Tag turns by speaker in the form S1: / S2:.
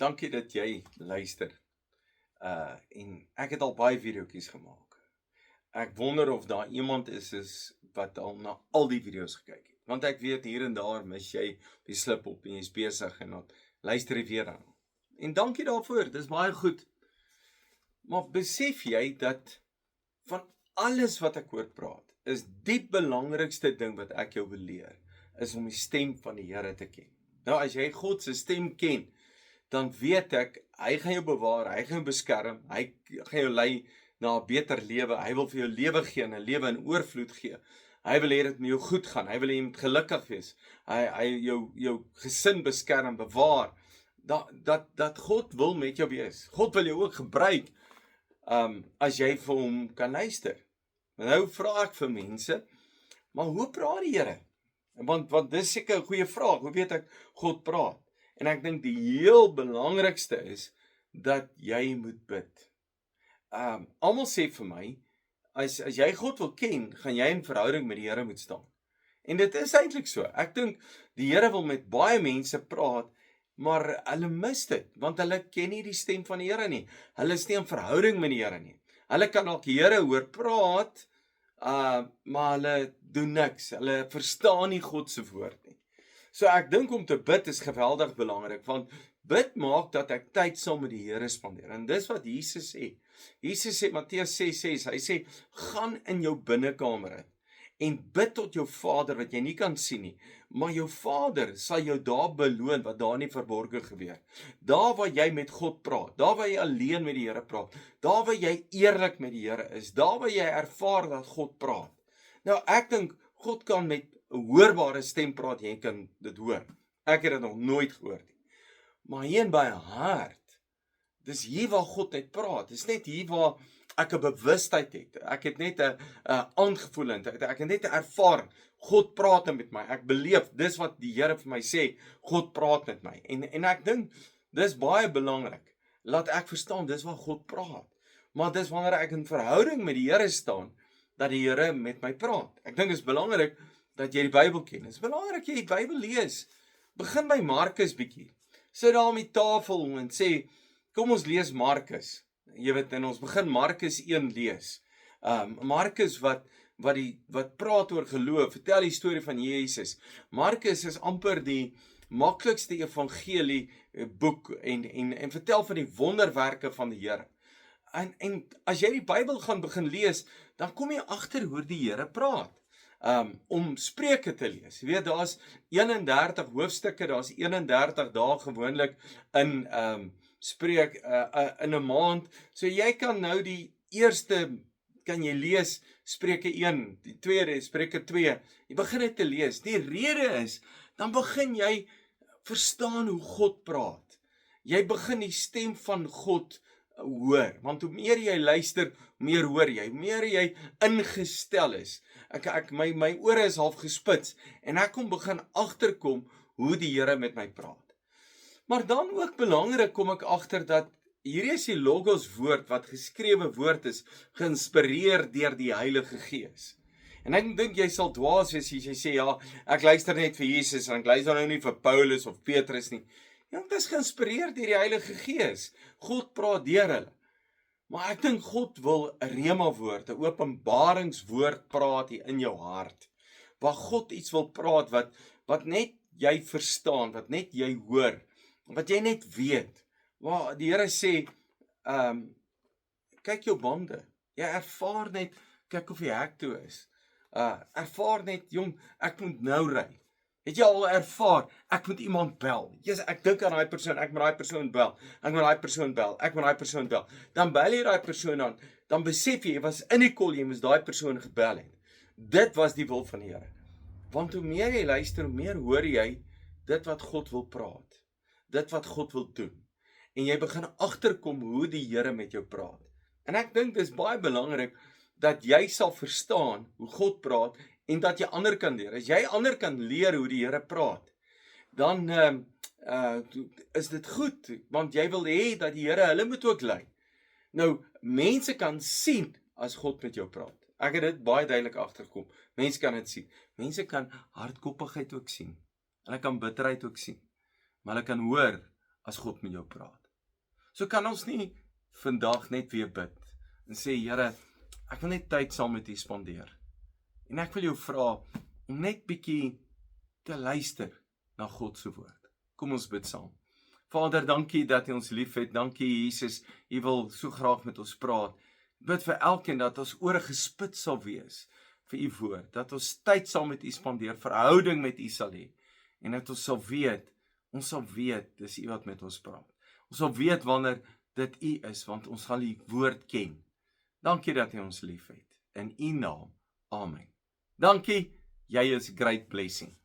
S1: Dankie dat jy luister. En ek het al baie videoetjies gemaak. Ek wonder of daar iemand is wat al na al die video's gekyk het. Want ek weet hier en daar mis jy die slip op en jy's besig en dan luister jy weer aan. En dankie daarvoor, dis baie goed. Maar besef jy dat van alles wat ek oor praat, is die belangrikste ding wat ek jou wil leer, is om die stem van die Here te ken. Nou as jy God se stem ken, dan weet ek, hy gaan jou bewaar, hy gaan jou beskerm, hy gaan jou lei na 'n beter lewe, hy wil vir jou lewe gee, 'n lewe in oorvloed gee. Hy wil hê dit met jou goed gaan, hy wil hê jy moet gelukkig wees. Hy jou gesin beskerm, bewaar. Dat God wil met jou wees. God wil jou ook gebruik as jy vir hom kan luister. Nou vra ek vir mense, maar hoe praat die Here? Want dis seker 'n goeie vraag. Hoe weet ek God praat? En ek dink die heel belangrikste is dat jy moet bid. Almal sê vir my, as jy God wil ken, gaan jy in verhouding met die Here moet staan. En dit is eintlik so. Ek dink die Here wil met baie mense praat, maar hulle mis dit, want hulle ken nie die stem van die Here nie. Hulle is nie in verhouding met die Here nie. Hulle kan dalk die Here hoor praat, maar hulle doen niks. Hulle verstaan nie God se woord nie. So ek dink om te bid is geweldig belangrik, want bid maak dat ek tyd saam met die Here spandeer. En dis wat Jesus sê. Jesus sê, Matteus 6:6, hy sê, gaan in jou binnekamer in en bid tot jou Vader wat jy nie kan sien nie, maar jou Vader sal jou daar beloon wat daar in die verborge gebeur. Daar waar jy met God praat, daar waar jy alleen met die Here praat, daar waar jy eerlik met die Here is, daar waar jy ervaar dat God praat. Nou ek dink God kan met 'n hoorbare stem praat, jy kan dit hoor. Ek het dit nog nooit gehoor nie. Maar hier in my hart, dis hier waar God net praat. Dis net hier waar ek 'n bewustheid het. Ek het net 'n aangevoelend. Ek het net 'n ervaring. God praat met my. Ek beleef dis wat die Here vir my sê. God praat met my. En ek dink dis baie belangrik. Laat ek verstaan dis waar God praat. Maar dis wanneer ek in verhouding met die Here staan dat die Here met my praat. Ek dink dit is belangrik dat jy die Bybel ken. Dit is belangrik jy die Bybel lees. Begin by Markus bietjie. Sit daar om die tafel en sê, kom ons lees Markus. Jy weet, en ons begin Markus 1 lees. Markus wat praat oor geloof, vertel die storie van Jesus. Markus is amper die maklikste evangelie boek en vertel van die wonderwerke van die Here. En as jy die Bybel gaan begin lees, dan kom jy agter hoe die Here praat. Om Spreuke te lees. Jy weet, daar's 31 hoofstukke, daar's 31 dae gewoonlik in Spreuk in 'n maand. So jy kan nou die eerste kan jy lees Spreuke 1, die tweede Spreuke 2. Jy begin dit te lees. Die rede is dan begin jy verstaan hoe God praat. Jy begin die stem van God hoor, want hoe meer jy luister, hoe meer hoor jy, hoe meer jy ingestel is. My ore is half gespits en ek kom begin agterkom hoe die Here met my praat. Maar dan ook belangrik kom ek agter dat hierdie is die Logos woord wat geskrewe woord is, geïnspireer deur die Heilige Gees. En ek dink jy sal dwaas wees as jy sê ja, ek luister net vir Jesus en ek luister nou nie vir Paulus of Petrus nie. Ja, dit is geïnspireer deur die Heilige Gees. God praat deur hulle. Maar ek dink God wil 'n rema woord, 'n openbaringswoord praat hier in jou hart. Waar God iets wil praat wat net jy verstaan, wat net jy hoor, wat jy net weet. Waar die Here sê, kyk jou bande. Jy ervaar net, kyk of die hek toe is. Ervaar net, jong, ek moet nou ry. Het jy al ervaar, ek moet iemand bel. Jesus, ek dink aan daai persoon, ek moet daai persoon bel. Ek moet daai persoon bel. Ek moet daai persoon bel. Dan bel jy daai persoon aan, dan besef jy was in die kol, jy moes daai persoon gebel het. Dit was die wil van die Here. Want hoe meer jy luister, hoe meer hoor jy dit wat God wil praat. Dit wat God wil doen. En jy begin agterkom hoe die Here met jou praat. En ek dink dis baie belangrik dat jy sal verstaan hoe God praat en dat jy ander kan leer. As jy ander kan leer hoe die Here praat, dan is dit goed, want jy wil hê dat die Here hulle moet ook lei. Nou, mense kan sien as God met jou praat. Ek het dit baie duidelik agtergekom. Mense kan dit sien. Mense kan hardkoppigheid ook sien. Hulle kan bitterheid ook sien. Maar hulle kan hoor as God met jou praat. So kan ons nie vandag net weer bid en sê, Here, ek wil net tyd saam met U spandeer. En ek wil jou vra om net bietjie te luister na God se woord. Kom ons bid saam. Vader, dankie dat U ons liefhet. Dankie Jesus, U wil so graag met ons praat. Ek bid vir elkeen dat ons ore gespits sal wees vir U woord, dat ons tyd saam met U spandeer, verhouding met U sal hê, en dat ons sal weet, dis U wat met ons praat. Ons sal weet wanneer dit U is, want ons gaan U woord ken. Dankie dat U ons liefhet. In U naam. Amen. Dankie, jy is great blessing.